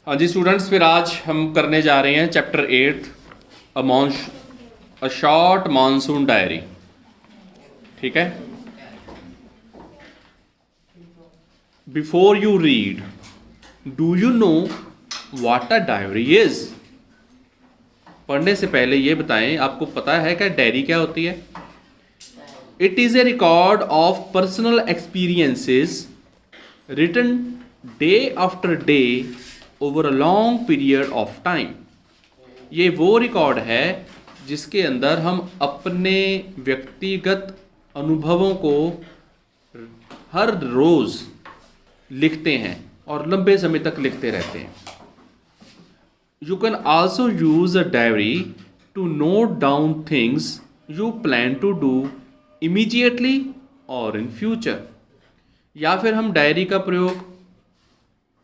हाँ जी स्टूडेंट्स, फिर आज हम करने जा रहे हैं chapter 8 a short monsoon diary. ठीक है। Before you read, do you know what a diary is? पढ़ने से पहले ये बताएं, आपको पता है क्या डायरी क्या होती है? It is a record of personal experiences written day after day over a long period of time. ये वो रिकॉर्ड है जिसके अंदर हम अपने व्यक्तिगत अनुभवों को हर रोज़ लिखते हैं और लंबे समय तक लिखते रहते हैं। You can also use a diary to note down things you plan to do immediately और इन फ्यूचर। या फिर हम डायरी का प्रयोग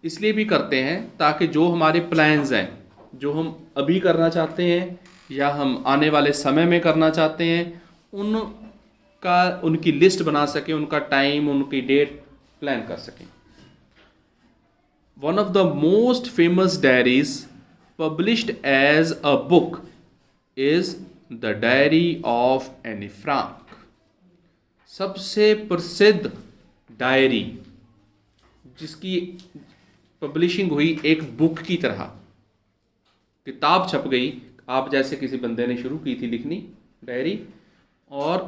इसलिए भी करते हैं ताकि जो हमारे प्लान्स हैं, जो हम अभी करना चाहते हैं या हम आने वाले समय में करना चाहते हैं, उनकी लिस्ट बना सकें, उनका टाइम, उनकी डेट प्लान कर सकें। One of the most famous diaries published as a book is the diary of Anne Frank. सबसे प्रसिद्ध डायरी जिसकी पब्लिशिंग हुई एक बुक की तरह, किताब छप गई, आप जैसे किसी बंदे ने शुरू की थी लिखनी डायरी और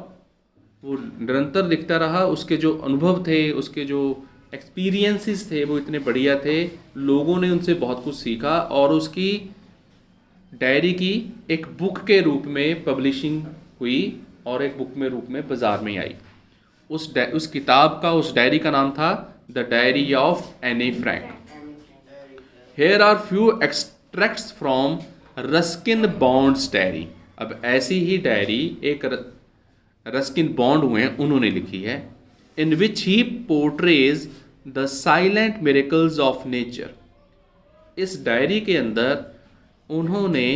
वो निरंतर लिखता रहा। उसके जो अनुभव थे, उसके जो एक्सपीरियंसेस थे वो इतने बढ़िया थे, लोगों ने उनसे बहुत कुछ सीखा और उसकी डायरी की एक बुक के रूप में पब्लिशिंग हुई और एक बुक में रूप में बाजार में आई। उस किताब का, उस डायरी का नाम था the diary of Anne Frank. Here are few extracts from Ruskin Bond's diary. अब ऐसी ही डायरी एक रस्किन बॉन्ड हुए हैं, उन्होंने लिखी है। In which he portrays the silent miracles of nature. इस डायरी के अंदर उन्होंने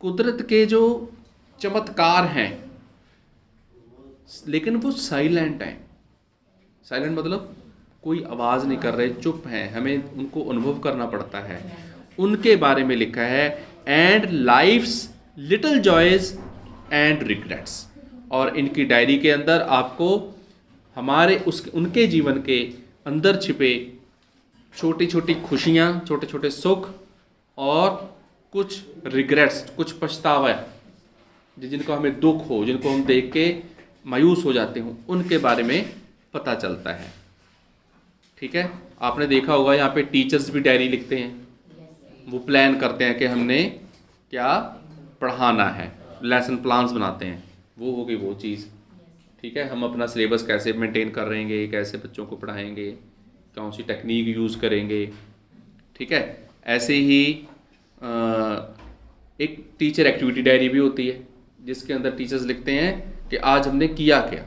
कुदरत के जो चमत्कार हैं, लेकिन वो साइलेंट हैं। साइलेंट मतलब कोई आवाज़ नहीं कर रहे, चुप हैं, हमें उनको अनुभव करना पड़ता है, उनके बारे में लिखा है। And life's little joys and regrets. और इनकी डायरी के अंदर आपको हमारे उनके जीवन के अंदर छिपे छोटी छोटी खुशियाँ, छोटे छोटे सुख और कुछ रिग्रेट्स, कुछ पछतावा जिनको हमें दुख हो, जिनको हम देख के मायूस हो जाते हों, उनके बारे में पता चलता है। ठीक है। आपने देखा होगा यहाँ पे टीचर्स भी डायरी लिखते हैं, वो प्लान करते हैं कि हमने क्या पढ़ाना है, लेसन प्लान्स बनाते हैं, वो होगी वो चीज़। ठीक है। हम अपना सिलेबस कैसे मेंटेन कर रहेंगे, कैसे बच्चों को पढ़ाएंगे, कौन सी टेक्निक यूज़ करेंगे। ठीक है। ऐसे ही एक टीचर एक्टिविटी डायरी भी होती है जिसके अंदर टीचर्स लिखते हैं कि आज हमने किया क्या,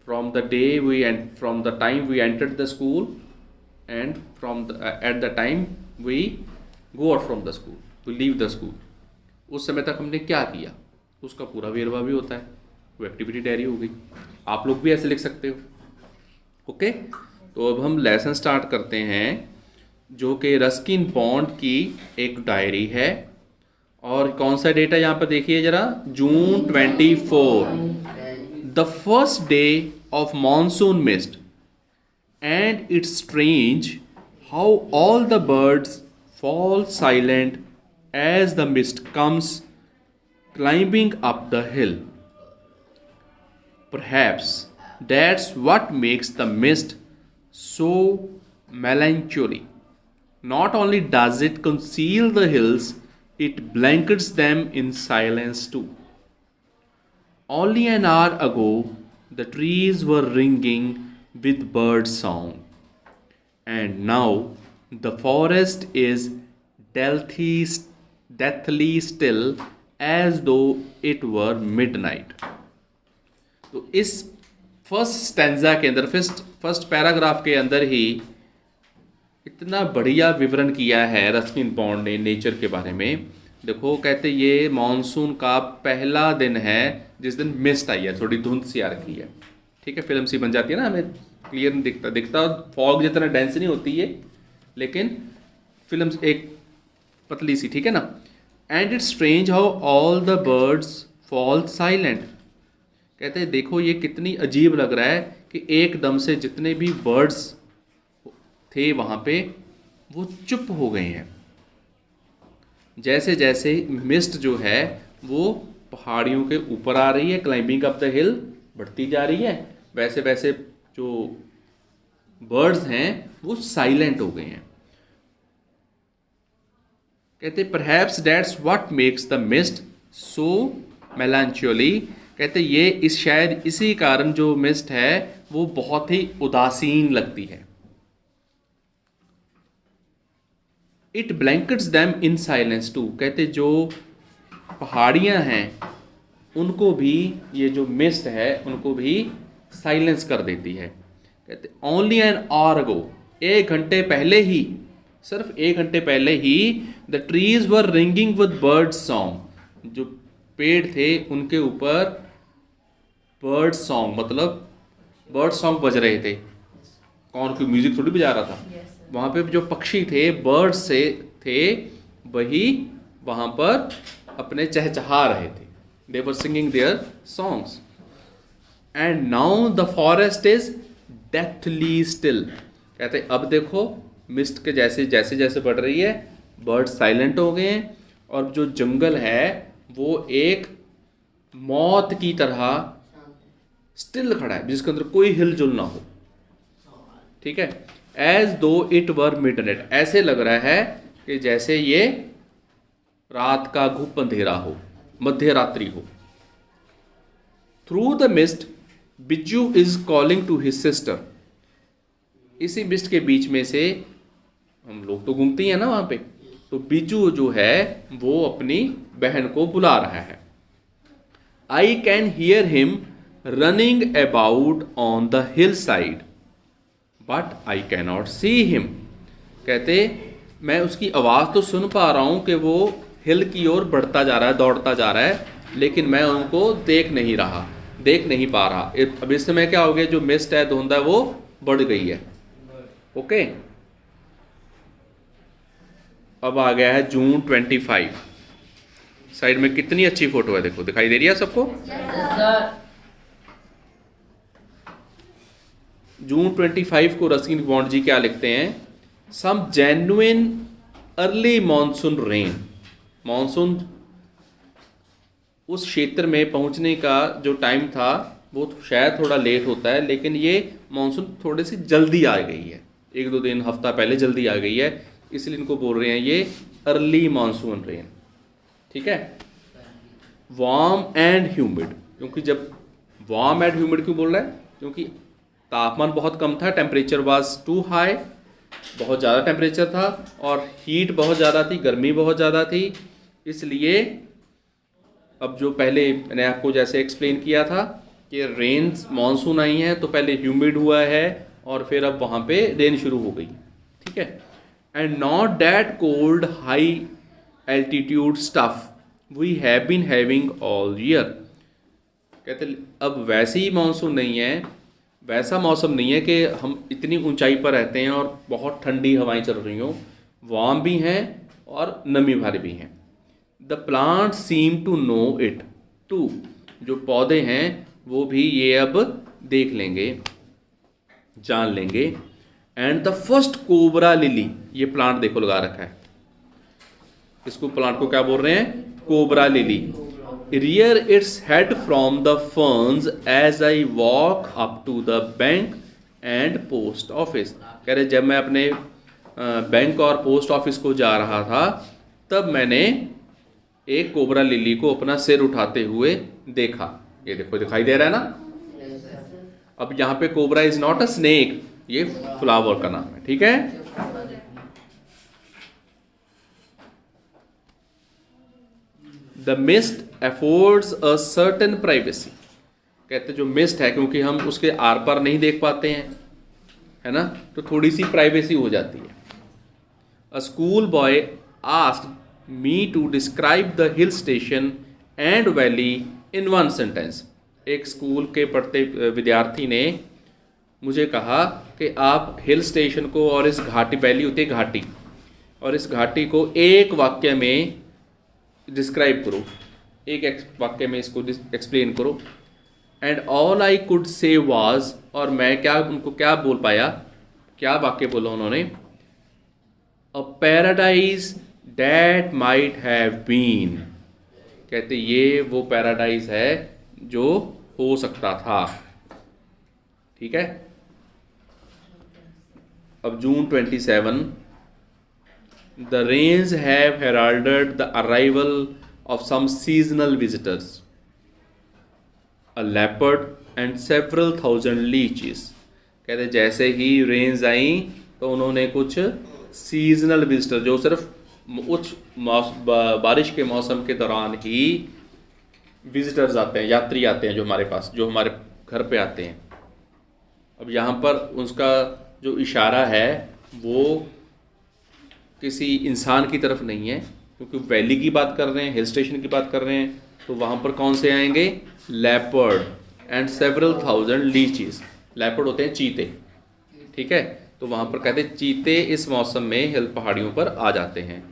from the day from the time we entered the school and at the time we go out from the school, we leave the school, उस समय तक हमने क्या किया, उसका पूरा वेरवा भी होता है। वो एक्टिविटी डायरी हो गई। आप लोग भी ऐसे लिख सकते हो। ओके। तो अब हम लेसन स्टार्ट करते हैं, जो कि रस्किन बॉन्ड की एक डायरी है। और कौन सा डेट है यहाँ पर देखिए जरा, जून 24, the first day of monsoon mist, and it's strange how all the birds fall silent as the mist comes climbing up the hill. Perhaps that's what makes the mist so melancholy. Not only does it conceal the hills, it blankets them in silence too. Only an hour ago, the trees were ringing with bird song, and now the forest is deathly still as though it were midnight. तो इस first stanza के अंदर, first paragraph के अंदर ही इतना बढ़िया विवरण किया है रस्किन बॉन्ड ने नेचर के बारे में। देखो, कहते ये मानसून का पहला दिन है जिस दिन मिस्ट आई है, थोड़ी धुंध सी आ रखी है। ठीक है। फिल्म सी बन जाती है ना, हमें क्लियर नहीं दिखता, फॉग जितना डेंस नहीं होती है, लेकिन फिल्म एक पतली सी, ठीक है ना। And it's strange how all the birds fall silent. कहते हैं देखो ये कितनी अजीब लग रहा है कि एकदम से जितने भी बर्ड्स थे वहाँ पे वो चुप हो गए हैं। जैसे जैसे मिस्ट जो है वो पहाड़ियों के ऊपर आ रही है, क्लाइंबिंग अप द हिल बढ़ती जा रही है, वैसे वैसे जो बर्ड्स हैं वो साइलेंट हो गए हैं। कहते perhaps that's what makes the mist so melancholy. कहते ये इस शायद इसी कारण जो मिस्ट है वो बहुत ही उदासीन लगती है। It blankets them in silence too. कहते जो पहाड़ियाँ हैं उनको भी ये जो मिस्ट है उनको भी साइलेंस कर देती है। कहते ओनली एन आवर अगो, 1 घंटे पहले ही, सिर्फ 1 घंटे पहले ही the trees were ringing with bird song. जो पेड़ थे उनके ऊपर बर्ड सॉन्ग मतलब बर्ड सॉन्ग बज रहे थे। कौन कोई म्यूजिक थोड़ी बजा रहा था। वहाँ पे जो पक्षी थे बर्ड से थे वही वहाँ पर अपने चहचहा रहे थे। They were singing their songs. And now the forest is deathly still. कहते अब देखो मिस्ट के जैसे जैसे जैसे बढ़ रही है बर्ड साइलेंट हो गए हैं और जो जंगल है वो एक मौत की तरह स्टिल खड़ा है जिसके अंदर कोई हिलजुल ना हो। ठीक है। एज दो इट वर मिडनाइट, ऐसे लग रहा है कि जैसे ये रात का घुप अंधेरा हो, मध्य रात्रि हो। Through the mist Bijju is calling to his sister. इसी मिस्ट के बीच में से हम लोग तो घूमते ही हैं ना वहां पे, तो बिज्जू जो है वो अपनी बहन को बुला रहा है। I can hear him running about on the hill side but I cannot see him. कहते मैं उसकी आवाज़ तो सुन पा रहा हूँ कि वो हिल की ओर बढ़ता जा रहा है, दौड़ता जा रहा है, लेकिन मैं उनको देख नहीं पा रहा। अब इस समय क्या हो गया, जो मिस्ट है, धुंध है, वो बढ़ गई है। ओके। अब आ गया है जून 25। साइड में कितनी अच्छी फोटो है, देखो दिखाई दे रही है सबको। जून 25 को रस्किन बॉन्ड जी क्या लिखते हैं, some genuine early monsoon rain. Monsoon उस क्षेत्र में पहुंचने का जो टाइम था वो शायद थोड़ा लेट होता है, लेकिन ये मानसून थोड़ी सी जल्दी आ गई है, 1-2 दिन हफ्ता पहले जल्दी आ गई है, इसलिए इनको बोल रहे हैं ये अर्ली मानसून रेन। ठीक है। वार्म एंड ह्यूमिड, क्योंकि जब वार्म एंड ह्यूमिड क्यों बोल रहा है, क्योंकि तापमान बहुत कम था, टेम्परेचर वाज टू हाई, बहुत ज़्यादा टेम्परेचर था, और हीट बहुत ज़्यादा थी, गर्मी बहुत ज़्यादा थी। इसलिए अब जो पहले मैंने आपको जैसे एक्सप्लेन किया था कि रेन्स मानसून आई हैं तो पहले ह्यूमिड हुआ है और फिर अब वहाँ पे रेन शुरू हो गई। ठीक है। And not that cold high altitude stuff we have been having all year. कहते अब वैसी मानसून नहीं है, वैसा मौसम नहीं है कि हम इतनी ऊंचाई पर रहते हैं और बहुत ठंडी हवाएं चल रही हों, वार्म भी हैं और नमी भरे भी हैं। The plant seem to know it too, जो पौधे हैं वो भी ये अब देख लेंगे, जान लेंगे। And the first cobra lily, ये प्लांट देखो लगा रखा है, इसको प्लांट को क्या बोल रहे हैं, cobra lily. rear its head from the ferns as I walk up to the bank and post office। कह रहे जब मैं अपने बैंक और पोस्ट ऑफिस को जा रहा था तब मैंने एक कोबरा लिली को अपना सिर उठाते हुए देखा। ये देखो दिखाई दे रहा है ना। अब यहाँ पे cobra is not a snake, ये फ्लावर का नाम है। ठीक है। The mist affords a certain privacy। कहते जो मिस्ट है क्योंकि हम उसके आर पार नहीं देख पाते हैं, है ना, तो थोड़ी सी प्राइवेसी हो जाती है। A school boy asked me to describe the hill station and valley in 1 sentence. एक स्कूल के पढ़ते विद्यार्थी ने मुझे कहा कि आप हिल स्टेशन को और इस घाटी, वैली होती है घाटी, और इस घाटी को एक वाक्य में डिस्क्राइब करो, एक वाक्य में इसको एक्सप्लेन करो। And all I could say was, और मैं क्या उनको क्या बोल पाया, क्या वाक्य बोला उन्होंने, a paradise that might have been. कहते ये वो पैराडाइज है जो हो सकता था। ठीक है। अब June 27, the rains have heralded the arrival of some seasonal visitors, a leopard and several thousand leeches. कहते जैसे ही रेन्स आई तो उन्होंने कुछ सीजनल विजिटर, जो सिर्फ उच्च बारिश के मौसम के दौरान ही विजिटर्स आते हैं, यात्री आते हैं जो हमारे पास, जो हमारे घर पे आते हैं। अब यहाँ पर उसका जो इशारा है वो किसी इंसान की तरफ नहीं है, क्योंकि वैली की बात कर रहे हैं, हिल स्टेशन की बात कर रहे हैं, तो वहाँ पर कौन से आएंगे, leopard and several thousand लीचीज। Leopard होते हैं चीते। ठीक है। तो वहाँ पर कहते हैं चीते इस मौसम में हिल पहाड़ियों पर आ जाते हैं।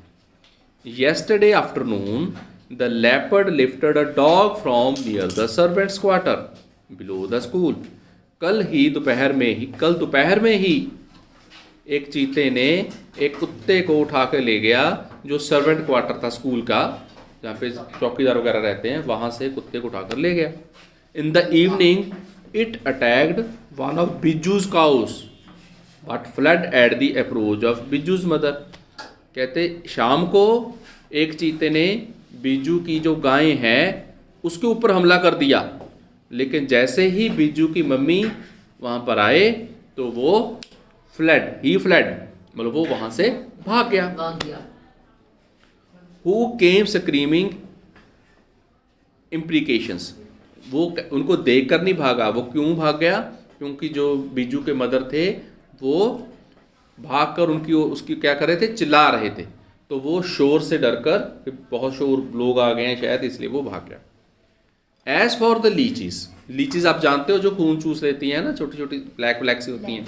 Yesterday afternoon the leopard lifted a dog from near the servants quarter below the school. कल दोपहर में ही एक चीते ने एक कुत्ते को उठा कर ले गया, जो सर्वेंट क्वार्टर था स्कूल का, जहाँ पे चौकीदार वगैरह रहते हैं, वहाँ से कुत्ते को उठाकर ले गया। In the evening it attacked one of Bijju's cows but fled at the approach of Bijju's mother. कहते शाम को एक चीते ने बिजू की जो गायें हैं उसके ऊपर हमला कर दिया, लेकिन जैसे ही बिजू की मम्मी वहाँ पर आए तो वो फ्लड मतलब वो वहाँ से भाग गया। Who came screaming imprecations, वो उनको देखकर नहीं भागा। वो क्यों भाग गया, क्योंकि जो बिजू के मदर थे वो भागकर उसकी क्या कर रहे थे, चिल्ला रहे थे, तो वो शोर से डरकर, बहुत शोर लोग आ गए हैं शायद, इसलिए वो भाग गया। एज फॉर द लीचीज आप जानते हो जो खून चूस लेती हैं ना, छोटी छोटी ब्लैक सी होती हैं।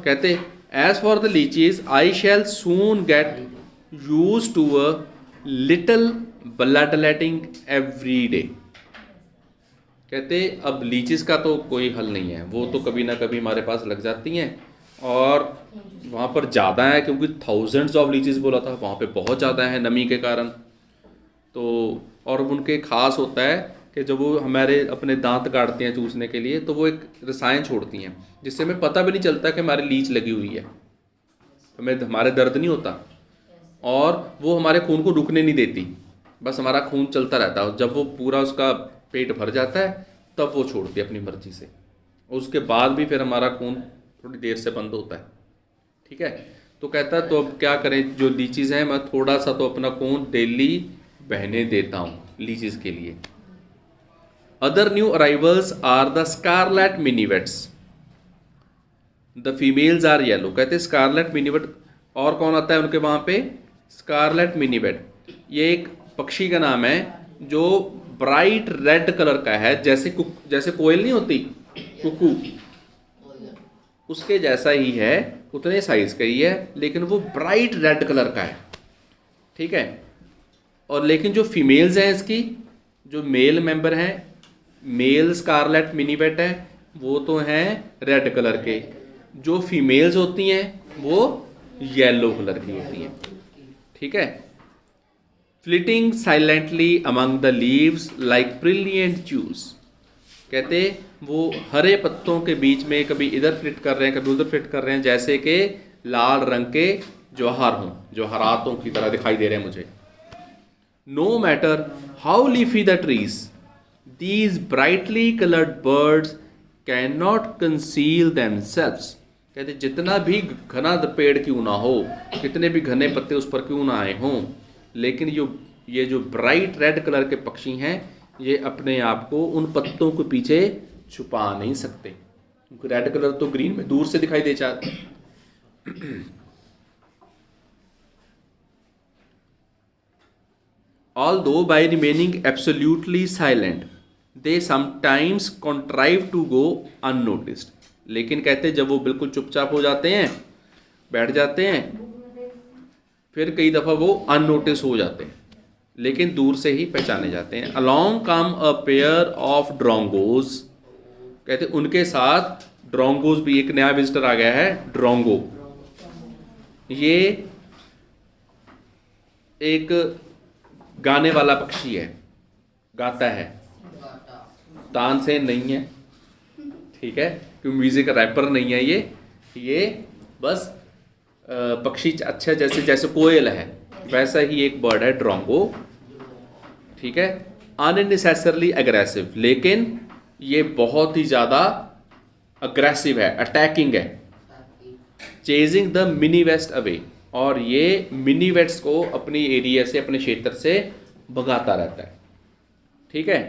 कहते as for the lychees I shall soon get used to a little blood letting every day. कहते अब लीचीज का तो कोई हल नहीं है, वो तो कभी ना कभी हमारे पास लग जाती हैं, और वहाँ पर ज़्यादा है क्योंकि थाउजेंड्स ऑफ लीचीज बोला था, वहाँ पे बहुत ज़्यादा है नमी के कारण। तो और उनके खास होता है कि जब वो हमारे अपने दांत काटते हैं चूसने के लिए, तो वो एक रसायन छोड़ती हैं जिससे हमें पता भी नहीं चलता कि हमारी लीच लगी हुई है, हमें हमारे दर्द नहीं होता, और वो हमारे खून को रुकने नहीं देती, बस हमारा खून चलता रहता है। जब वो पूरा उसका पेट भर जाता है तब वो छोड़ती है अपनी मर्जी से, उसके बाद भी फिर हमारा खून थोड़ी देर से बंद होता है। ठीक है। तो कहता है तो अब क्या करें, जो लीचीज़ हैं मैं थोड़ा सा तो अपना खून डेली बहने देता हूँ लीचीज़ के लिए। Other new arrivals are the scarlet minivets, the females are yellow. कहते हैं स्कारलेट मिनीवेट, और कौन आता है उनके वहाँ पे, स्कारलेट मिनीवेट, ये एक पक्षी का नाम है जो ब्राइट रेड कलर का है, जैसे कोयल नहीं होती कुकू, उसके जैसा ही है, उतने साइज का ही है, लेकिन वो ब्राइट रेड कलर का है। ठीक है। और लेकिन जो फीमेल्स हैं इसकी, जो मेल मेंबर हैं, मेल स्कारलेट मिनीवेट है, वो तो हैं रेड कलर के, जो फीमेल्स होती हैं वो येलो कलर की होती हैं। ठीक है। Flitting silently among the leaves like brilliant juice. कहते वो हरे पत्तों के बीच में कभी इधर फ्लिट कर रहे हैं, कभी उधर फ्लिट कर रहे हैं, जैसे कि लाल रंग के जौहर हों, जौहरातों की तरह दिखाई दे रहे हैं मुझे। No matter how leafy the trees, these brightly coloured birds can not conceal themselves. कहते जितना भी घना पेड़ क्यों ना हो, कितने भी घने पत्ते उस पर क्यों ना आए हों, लेकिन ये जो ब्राइट रेड कलर के पक्षी हैं, ये अपने आप को उन पत्तों के पीछे छुपा नहीं सकते, क्योंकि रेड कलर तो ग्रीन में दूर से दिखाई दे जाता है। Although by remaining absolutely silent, they sometimes contrive to go unnoticed. लेकिन कहते जब वो बिल्कुल चुपचाप हो जाते हैं, बैठ जाते हैं, फिर कई दफ़ा वो अननोटिस हो जाते हैं, लेकिन दूर से ही पहचाने जाते हैं। Along come a pair of drongos, कहते उनके साथ ड्रोंगोज भी, एक नया विजिटर आ गया है ड्रोंगो। ये एक गाने वाला पक्षी है, गाता है, तानसेन नहीं है, ठीक है, क्योंकि म्यूजिक रैपर नहीं है ये बस पक्षी अच्छा, जैसे जैसे कोयल है वैसा ही एक बर्ड है ड्रोंगो, ठीक है। अननेसेसरली एग्रेसिव, लेकिन ये बहुत ही ज़्यादा अग्रेसिव है, अटैकिंग है। चेजिंग द मिनी वेस्ट अवे, और ये मिनी वेस्ट को अपनी एरिया से, अपने क्षेत्र से भगाता रहता है, ठीक है।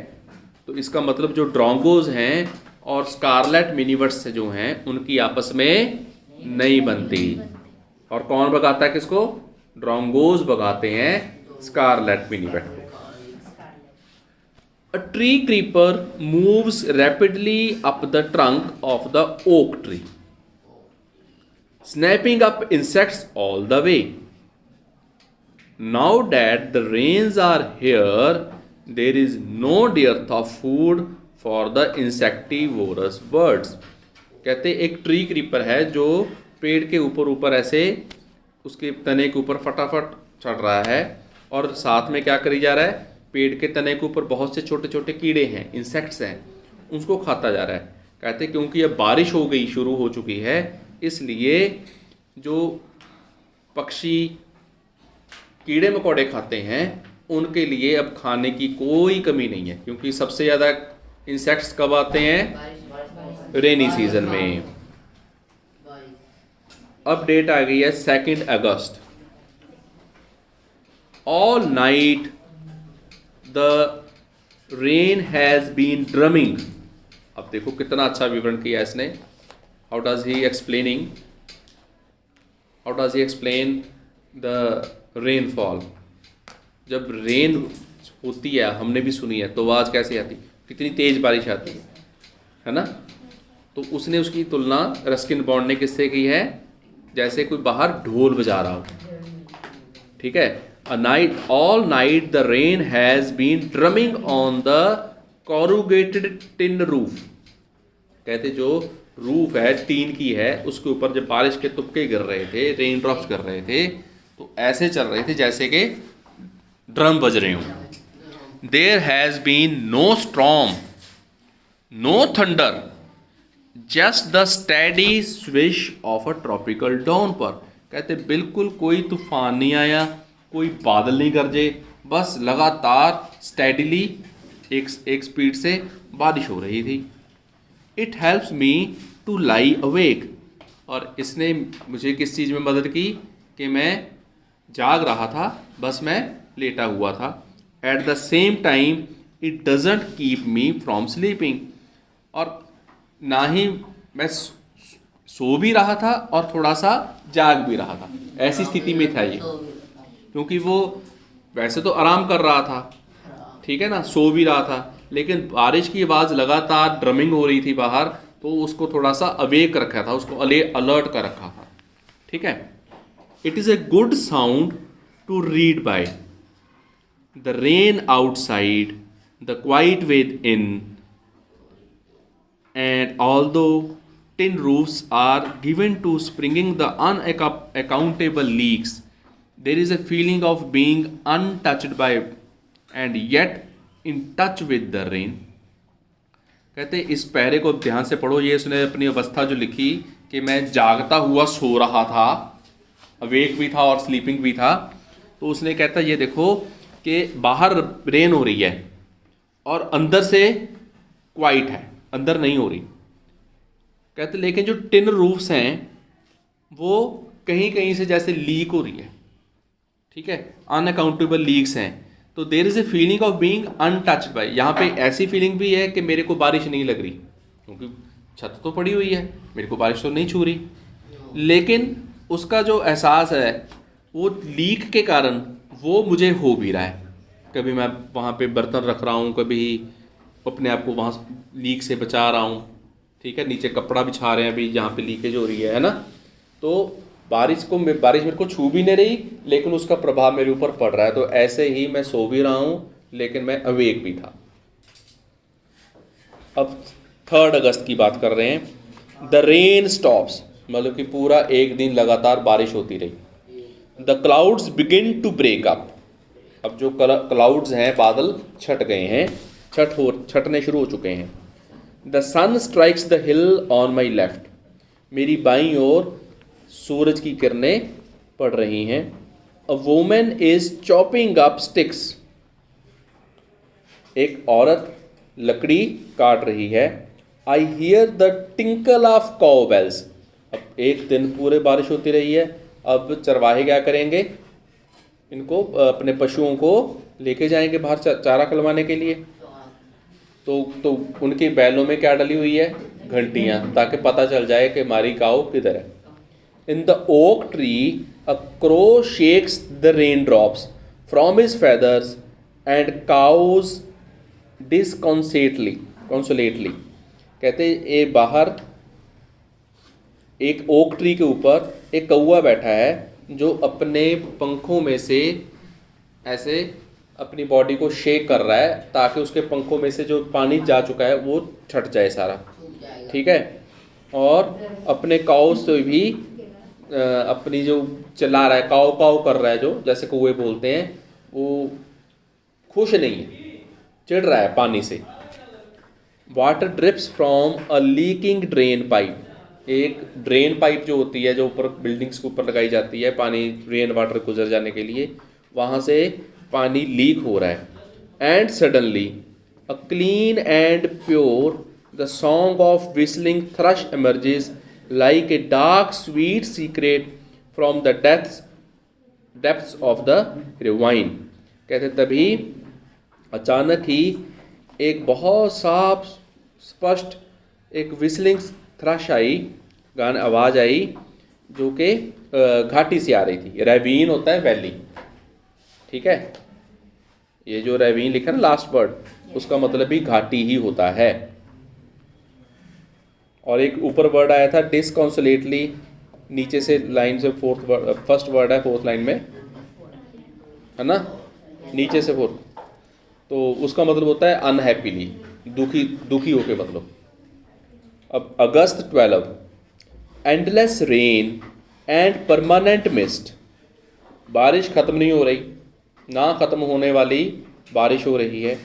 तो इसका मतलब जो ड्रोंगोज हैं और स्कारलेट मिनीवर्ट्स जो हैं उनकी आपस में नहीं बनती। और कौन भगाता है किसको? ड्रोंगोज भगाते हैं स्कारलेट मिनीवर्ट को। A tree creeper moves rapidly up the trunk of the oak tree, snapping up insects all the way. Now that the rains are here, there is no dearth of food for the insectivorous birds. कहते एक tree creeper है जो पेड़ के ऊपर ऐसे उसके तने के ऊपर फटाफट चढ़ रहा है, और साथ में क्या करी जा रहा है, पेड़ के तने के ऊपर बहुत से छोटे छोटे कीड़े हैं, इंसेक्ट्स हैं, उसको खाता जा रहा है। कहते क्योंकि अब बारिश हो गई, शुरू हो चुकी है, इसलिए जो पक्षी कीड़े मकोड़े खाते हैं उनके लिए अब खाने की कोई कमी नहीं है, क्योंकि सबसे ज़्यादा इंसेक्ट्स कब आते हैं? रेनी सीजन में। अब डेट आ गई है 2 अगस्त। All night the rain has been drumming. अब देखो कितना अच्छा विवरण किया इसने। How does he explain the rainfall. जब रेन होती है, हमने भी सुनी है, तो आवाज़ कैसे आती, कितनी तेज़ बारिश आती है ना। तो उसने उसकी तुलना रस्किन बॉन्ड ने किससे की है? जैसे कोई बाहर ढोल बजा रहा हो, ठीक है। All night the rain has been drumming on the corrugated tin roof। कहते जो रूफ है टीन की है, उसके ऊपर जब बारिश के तुपके गिर रहे थे, रेन ड्रॉप्स गिर रहे थे, तो ऐसे चल रहे थे जैसे कि ड्रम बज रहे हों। There has been no storm, no thunder, just the steady swish of a tropical downpour। कहते बिल्कुल कोई तूफान नहीं आया, कोई बादल नहीं गरजे, बस लगातार स्टेडीली एक स्पीड से बारिश हो रही थी। It helps me to lie awake. और इसने मुझे किस चीज़ में मदद की कि मैं जाग रहा था, बस मैं लेटा हुआ था। At the same time it doesn't keep me from sleeping. और ना ही मैं सो भी रहा था और थोड़ा सा जाग भी रहा था, ऐसी स्थिति में था ये। क्योंकि वो वैसे तो आराम कर रहा था, ठीक है ना, सो भी रहा था, लेकिन बारिश की आवाज़ लगातार ड्रमिंग हो रही थी बाहर, तो उसको थोड़ा सा अवेक रखा था, उसको अलर्ट कर रखा था, ठीक है। It is a good sound to read by. The rain outside, the quiet within, and although tin roofs are given to springing the unaccountable leaks, there is a feeling of being untouched by and yet in touch with the rain। कहते इस पैरे को ध्यान से पढ़ो। ये उसने अपनी अवस्था जो लिखी कि मैं जागता हुआ सो रहा था, अवेक भी था और स्लीपिंग भी था, तो उसने कहता ये देखो कि बाहर रेन हो रही है और अंदर से क्वाइट है, अंदर नहीं हो रही। कहते लेकिन जो टिन रूफ्स हैं वो कहीं कहीं से जैसे लीक हो रही है, ठीक है, अनअकाउंटेबल लीक्स हैं। तो there is a feeling of being untouched by. यहाँ पे ऐसी फीलिंग भी है कि मेरे को बारिश नहीं लग रही, क्योंकि छत तो पड़ी हुई है, मेरे को बारिश तो नहीं छू रही, लेकिन उसका जो एहसास है वो लीक के कारण वो मुझे हो भी रहा है। कभी मैं वहाँ पे बर्तन रख रहा हूँ, कभी अपने आप को वहाँ लीक से बचा रहा हूँ, ठीक है, नीचे कपड़ा बिछा रहे हैं अभी जहाँ पे लीकेज हो रही है ना। तो बारिश मेरे को छू भी नहीं रही, लेकिन उसका प्रभाव मेरे ऊपर पड़ रहा है। तो ऐसे ही मैं सो भी रहा हूँ लेकिन मैं अवेक भी था। अब 3 अगस्त की बात कर रहे हैं। द रेन स्टॉप्स, मतलब कि पूरा एक दिन लगातार बारिश होती रही। The clouds begin to break up, अब जो क्लाउड्स हैं, बादल छट गए हैं, छटने शुरू हो चुके हैं। The sun strikes the hill on my left, मेरी बाईं ओर सूरज की किरणें पड़ रही हैं। A woman is chopping up sticks, एक औरत लकड़ी काट रही है। I hear the tinkle of cow bells, अब एक दिन पूरे बारिश होती रही है। अब चरवाहे क्या करेंगे, इनको अपने पशुओं को लेके जाएंगे बाहर चारा खिलवाने के लिए। तो उनके बैलों में क्या डली हुई है, घंटियां, ताकि पता चल जाए कि हमारी काऊ किधर है। In the oak tree a crow shakes the rain drops from his feathers and caws disconsolately, कहते ये बाहर एक ओक ट्री के ऊपर एक कौवा बैठा है जो अपने पंखों में से ऐसे अपनी बॉडी को शेक कर रहा है ताकि उसके पंखों में से जो पानी जा चुका है वो छट जाए सारा, ठीक है। और अपने काऊ से भी अपनी जो चिल्ला रहा है, काऊ काऊ कर रहा है, जो जैसे कौवे बोलते हैं, वो खुश नहीं है, चिढ़ रहा है पानी से। Water drips from a leaking drain pipe, एक ड्रेन पाइप जो होती है, जो ऊपर बिल्डिंग्स के ऊपर लगाई जाती है पानी, रेन वाटर गुजर जाने के लिए, वहाँ से पानी लीक हो रहा है। And suddenly a clean and pure the song of whistling thrust emerges like a dark sweet secret from the depths of the ravine, कहते तभी अचानक ही एक बहुत साफ स्पष्ट एक विस्लिंग थ्रश आई, गान आवाज़ आई, जो कि घाटी से आ रही थी। रेवीन होता है वैली, ठीक है। ये जो रेवीन लिखा ना लास्ट वर्ड, उसका मतलब भी घाटी ही होता है। और एक ऊपर वर्ड आया था डिसकॉन्सोलेटली, नीचे से लाइन से फर्स्ट वर्ड है 4th लाइन में, है ना, नीचे से 4th, तो उसका मतलब होता है अनहैप्पीली, दुखी होके मतलब। अब अगस्त 12, endless rain and permanent mist, बारिश ख़त्म नहीं हो रही, ना ख़त्म होने वाली बारिश हो रही है।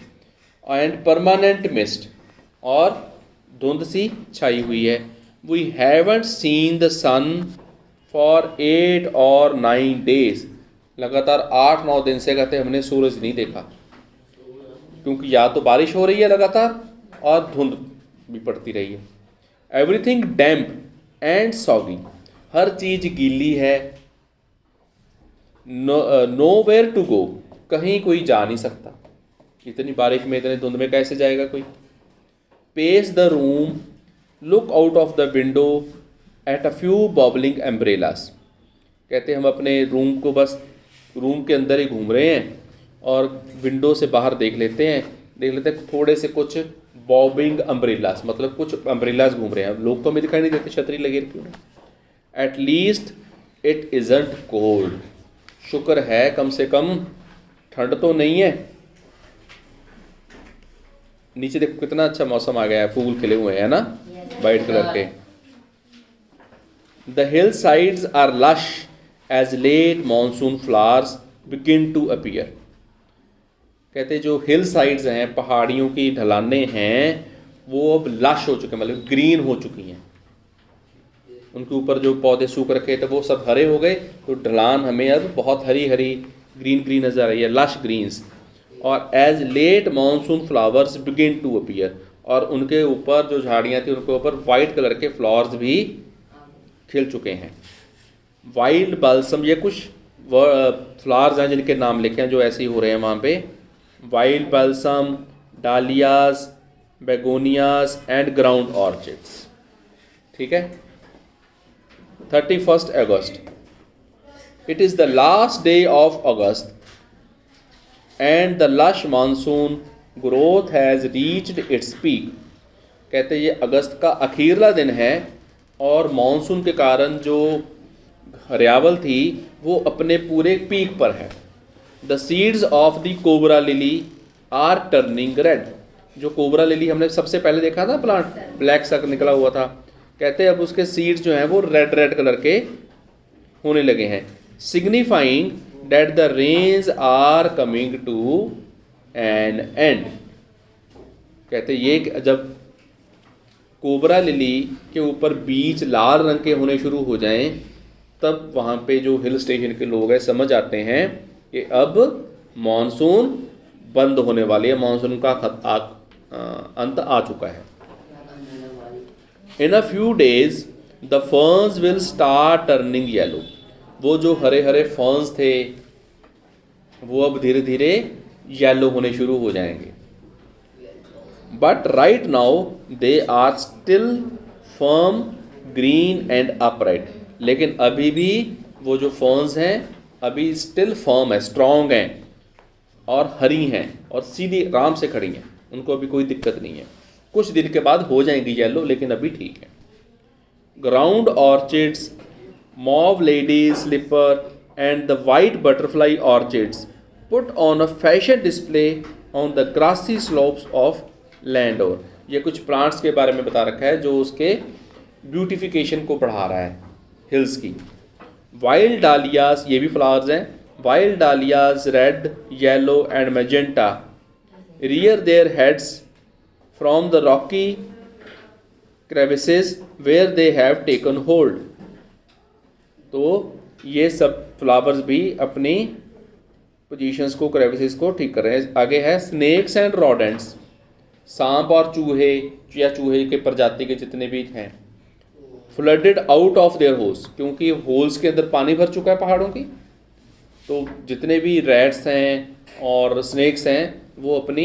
एंड परमानेंट मिस्ट, और धुंध सी छाई हुई है। We haven't seen the sun for 8 or 9 days, लगातार 8-9 दिन से कहते हमने सूरज नहीं देखा, क्योंकि या तो बारिश हो रही है लगातार और धुंध भी पड़ती रही है। एवरीथिंग डैम्प एंड सॉगी, हर चीज़ गीली है। नो वेयर टू गो, कहीं कोई जा नहीं सकता, इतनी बारिश में, इतने धुंध में कैसे जाएगा कोई। Pace the room, look out of the window at a few bobbling umbrellas, कहते हम अपने रूम को बस रूम के अंदर ही घूम रहे हैं और विंडो से बाहर देख लेते हैं थोड़े से कुछ बॉबिंग अम्ब्रेलास, मतलब कुछ अम्ब्रेलास घूम रहे हैं। लोग तो हमें दिखाई नहीं देते, छतरी लगी क्यों नहीं। At least it isn't cold, शुक्र है कम से कम ठंड तो नहीं है। नीचे देखो कितना अच्छा मौसम आ गया है, फूल खिले हुए हैं ना, वाइट कलर के। The hill sides are lush as late monsoon flowers begin to appear, कहते जो हिल साइड्स हैं, पहाड़ियों की ढलानें हैं, वो अब लश हो चुके हैं, मतलब ग्रीन हो चुकी हैं। उनके ऊपर जो पौधे सूख रखे थे वो सब हरे हो गए, तो ढलान हमें अब बहुत हरी हरी ग्रीन नजर आ रही है, लश ग्रीन्स। और as late monsoon flowers begin to appear, और उनके ऊपर जो झाड़ियाँ थी उनके ऊपर वाइट कलर के फ्लावर्स भी खिल चुके हैं। वाइल्ड बाल्सम, ये कुछ फ्लावर्स हैं जिनके नाम लिखे हैं जो ऐसे ही हो रहे हैं वहाँ पे। Wild balsam, dahlias, begonias and ground orchids, ठीक है। 31 August, it is the last day of August and the lush monsoon growth has reached its peak, कहते ये अगस्त का अखीरला दिन है और मानसून के कारण जो हरियावल थी वो अपने पूरे पीक पर है। The seeds of the cobra lily are turning red. जो कोबरा लिली हमने सबसे पहले देखा था प्लांट, ब्लैक सा निकला हुआ था, कहते हैं अब उसके सीड्स जो हैं वो रेड रेड कलर के होने लगे हैं। Signifying that the rains are coming to an end. कहते ये जब कोबरा लिली के ऊपर बीज लाल रंग के होने शुरू हो जाएं, तब वहाँ पे जो हिल स्टेशन के लोग हैं समझ आते हैं कि अब मानसून बंद होने वाली है, मानसून का अंत आ चुका है। In a few days the ferns will start turning yellow. वो जो हरे हरे फर्न्स थे वो अब धीरे धीरे येलो होने शुरू हो जाएंगे। But right now they are still firm, green and upright. लेकिन अभी भी वो जो फर्न्स हैं अभी स्टिल फर्म है, स्ट्रॉन्ग हैं और हरी हैं और सीधी आराम से खड़ी हैं, उनको अभी कोई दिक्कत नहीं है। कुछ दिन के बाद हो जाएंगी येलो, लेकिन अभी ठीक है। Ground orchids, mauve lady's slipper and the white butterfly orchids put on a fashion display on the grassy slopes of Landour. ये कुछ प्लांट्स के बारे में बता रखा है जो उसके ब्यूटिफिकेशन को बढ़ा रहा है हिल्स की। वाइल्ड डालियाज, ये भी फ्लावर्स हैं, wild dahlias red, yellow and magenta rear their heads from the rocky crevices where they have taken hold। तो ये सब फ्लावर्स भी अपनी पोजीशंस को, क्रेविसेस को ठीक कर रहे हैं। आगे है स्नेक्स एंड रोडेंट्स, सांप और चूहे या चूहे के प्रजाति के जितने भी हैं, flooded out of their holes, क्योंकि होल्स के अंदर पानी भर चुका है पहाड़ों की, तो जितने भी रैट्स हैं और स्नेक्स हैं वो अपनी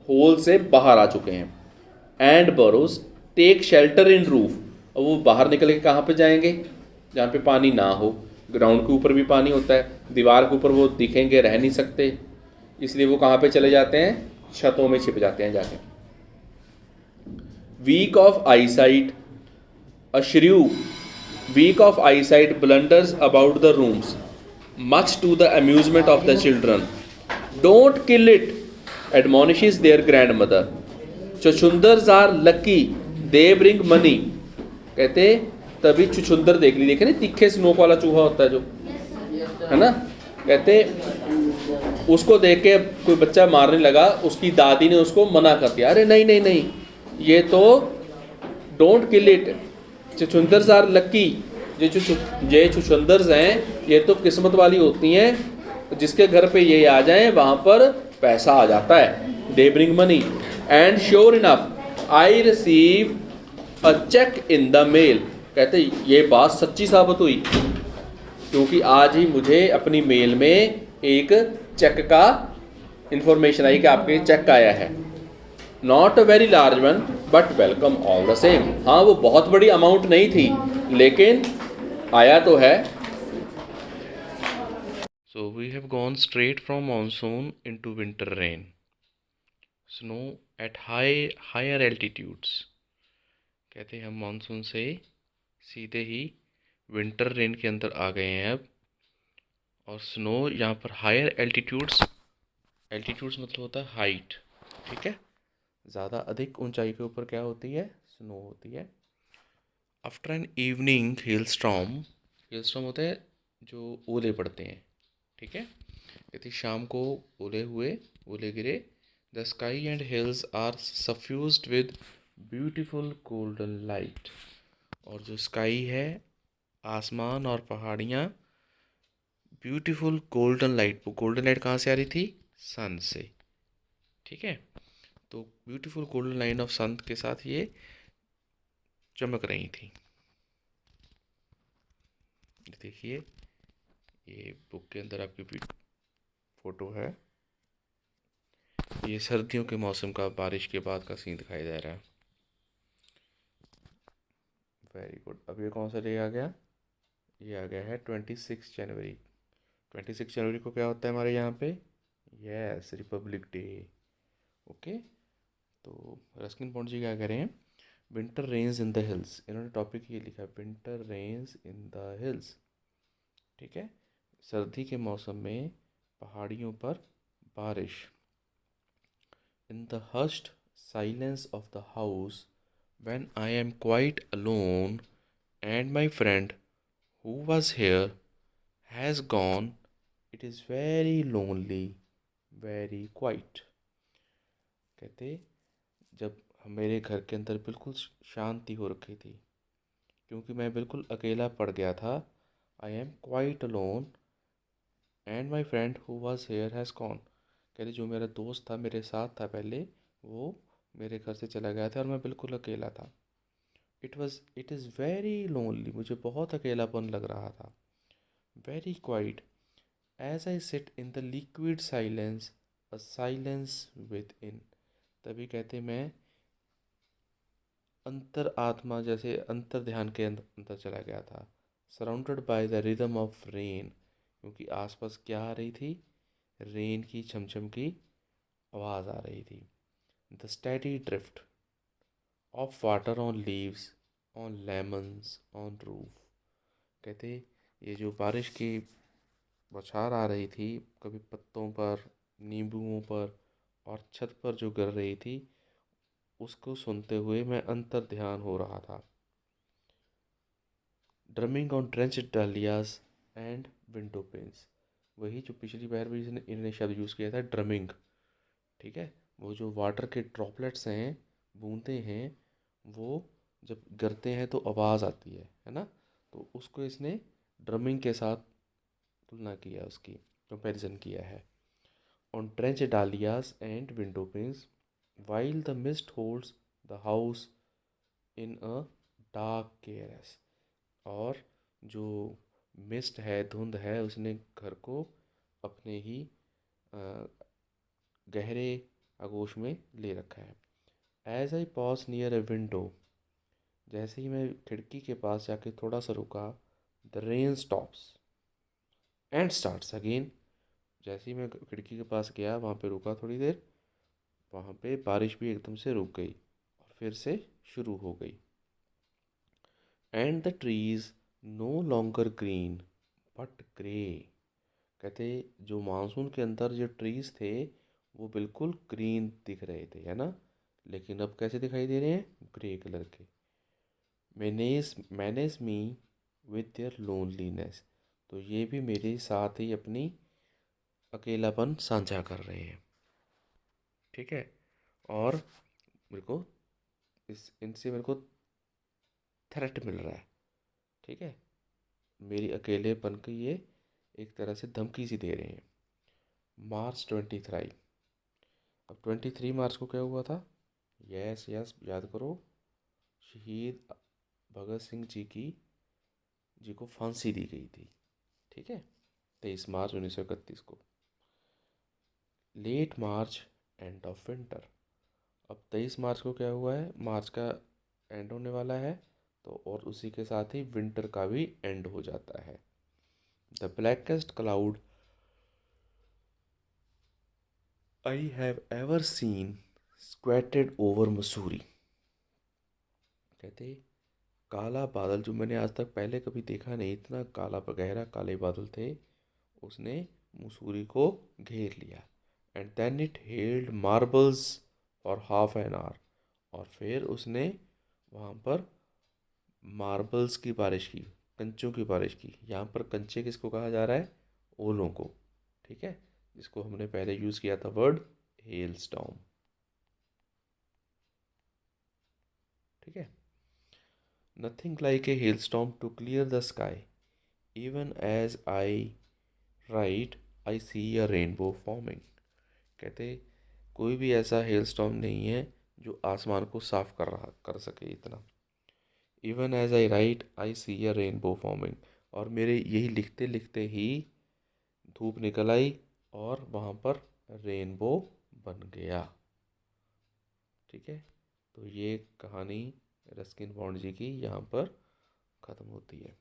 होल से बाहर आ चुके हैं। And burrows take shelter in roof. अब वो बाहर निकल के कहाँ पे जाएंगे? जहाँ पे पानी ना हो। ग्राउंड के ऊपर भी पानी होता है, दीवार के ऊपर वो दिखेंगे, रह नहीं सकते, इसलिए वो कहाँ पे चले जाते हैं? छतों में छिप जाते हैं जाके। Weak of eyesight, a shrew weak of eyesight blunders about the rooms much to the amusement of the children. Don't kill it, admonishes their grandmother. Chuchundars are lucky, they bring money. कहते तभी चुचुंदर देखे ना, तीखे स्नोक वाला चूहा होता है जो, है ना, कहते उसको देख के कोई बच्चा मारने लगा, उसकी दादी ने उसको मना कर दिया, अरे नहीं नहीं नहीं, ये तो डोंट किल इट, चुचुंदर्स आर लक्की। ये चुचुंदर्स हैं ये तो किस्मत वाली होती हैं, जिसके घर पे ये आ जाएं वहाँ पर पैसा आ जाता है। They bring money. And sure enough I receive a cheque in the mail. कहते ये बात सच्ची साबित हुई, क्योंकि आज ही मुझे अपनी मेल में एक चेक का इंफॉर्मेशन आई कि आपके चेक आया है। Not a very large one but welcome all the same. हाँ वो बहुत बड़ी अमाउंट नहीं थी, लेकिन आया तो है। So we have gone straight from monsoon into winter rain. Snow at higher altitudes. कहते हैं हम मानसून से सीधे ही विंटर रेन के अंदर आ गए हैं अब। और स्नो यहाँ पर हायर एल्टीट्यूड्स, एल्टीट्यूड्स मतलब होता है हाइट, ठीक है, ज़्यादा अधिक ऊंचाई के ऊपर क्या होती है? स्नो होती है। After an evening hello storm, hello storm होता है जो ओले पड़ते हैं, ठीक है, कहते शाम को ओले गिरे। The sky and hills are suffused with beautiful golden light. और जो स्काई है, आसमान और पहाड़ियाँ, ब्यूटीफुल गोल्डन लाइट। वो गोल्डन लाइट कहाँ से आ रही थी? सन से, ठीक है। तो ब्यूटीफुल गोल्डन लाइन ऑफ सन के साथ ये चमक रही थी। देखिए ये बुक के अंदर आपकी फोटो है, ये सर्दियों के मौसम का बारिश के बाद का सीन दिखाई दे रहा है। Very good. अब ये कौन सा डे आ गया? ये आ गया है 26 जनवरी। 26 जनवरी को क्या होता है हमारे यहाँ पे? Yes, republic day. ओके, तो रस्किन बॉन्ड जी क्या कह रहे हैं? Winter rains in the hills. इन्होंने टॉपिक ये लिखा, winter rains in the hills. ठीक है, सर्दी के मौसम में पहाड़ियों पर बारिश। In the hushed silence of the house when I am quite alone and my friend who was here has gone, it is very lonely, very quiet। कहते जब मेरे घर के अंदर बिल्कुल शांति हो रखी थी क्योंकि मैं बिल्कुल अकेला पड़ गया था। I am quite alone and my friend who was here has gone. कहते जो मेरा दोस्त था, मेरे साथ था पहले, वो मेरे घर से चला गया था और मैं बिल्कुल अकेला था। इट इज़ वेरी लोनली, मुझे बहुत अकेलापन लग रहा था। Very quiet as I sit in the liquid silence, a silence within. तभी कहते मैं अंतर आत्मा, जैसे अंतर ध्यान के अंदर चला गया था। Surrounded by the rhythm of rain, क्योंकि आसपास क्या आ रही थी, रेन की छमछम की आवाज़ आ रही थी। The steady drift of water on leaves, on lemons, on roof. कहते ये जो बारिश की बौछार आ रही थी, कभी पत्तों पर, नींबुओं पर और छत पर जो गिर रही थी, उसको सुनते हुए मैं अंतर ध्यान हो रहा था। Drumming on trenched dahlias and window panes, वही जो पिछली बार भी इन्होंने शब्द यूज़ किया था, ड्रमिंग। ठीक है, वो जो वाटर के ड्रॉपलेट्स हैं, बूंदे हैं, वो जब गिरते हैं तो आवाज़ आती है ना। तो उसको इसने ड्रमिंग के साथ तुलना किया, उसकी कंपैरिजन किया है। On trench dahlias and window panes while the mist holds the house in a dark caress. और जो मिस्ट है, धुंध है, उसने घर को अपने ही गहरे आगोश में ले रखा है। As I pause near a window, जैसे ही मैं खिड़की के पास जाके थोड़ा सा रुका, the rain stops and starts again. जैसे ही मैं खिड़की के पास गया, वहाँ पे रुका थोड़ी देर, वहाँ पे बारिश भी एकदम से रुक गई और फिर से शुरू हो गई। And the trees no longer green but grey. कहते जो मानसून के अंदर जो ट्रीज थे वो बिल्कुल ग्रीन दिख रहे थे, है ना, लेकिन अब कैसे दिखाई दे रहे हैं, ग्रे कलर के। Manage me with their loneliness, तो ये भी मेरे साथ ही अपनी अकेलापन साझा कर रहे हैं। ठीक है, और मेरे को इनसे मेरे को थ्रेट मिल रहा है। ठीक है, मेरी अकेलेपन की ये एक तरह से धमकी सी दे रहे हैं। मार्च 23। अब 23 मार्च को क्या हुआ था, यस यस याद करो, शहीद भगत सिंह जी को फांसी दी गई थी। ठीक है, 23 मार्च 1931 को। Late March end of winter. अब 23 मार्च को क्या हुआ है, मार्च का एंड होने वाला है, तो और उसी के साथ ही विंटर का भी एंड हो जाता है। The blackest cloud I have ever seen squatted over Mussoorie. कहते काला बादल जो मैंने आज तक पहले कभी देखा नहीं, इतना काला गहरा काले बादल थे, उसने मसूरी को घेर लिया। And then it held marbles for half an hour, और फिर उसने वहाँ पर मार्बल्स की बारिश की, कंचों की बारिश की। यहाँ पर कंचे किसको कहा जा रहा है, ओलों को। ठीक है, जिसको हमने पहले यूज़ किया था वर्ड हेल स्टॉर्म। ठीक है, nothing like a hail storm to clear the sky, even as I write I see a rainbow forming. कहते कोई भी ऐसा हेल स्टॉर्म नहीं है जो आसमान को साफ कर सके इतना। Even as I write I see a rainbow forming, और मेरे यही लिखते लिखते ही धूप निकल आई और वहाँ पर रेनबो बन गया। ठीक है, तो ये कहानी रस्किन बॉन्ड जी की यहाँ पर ख़त्म होती है।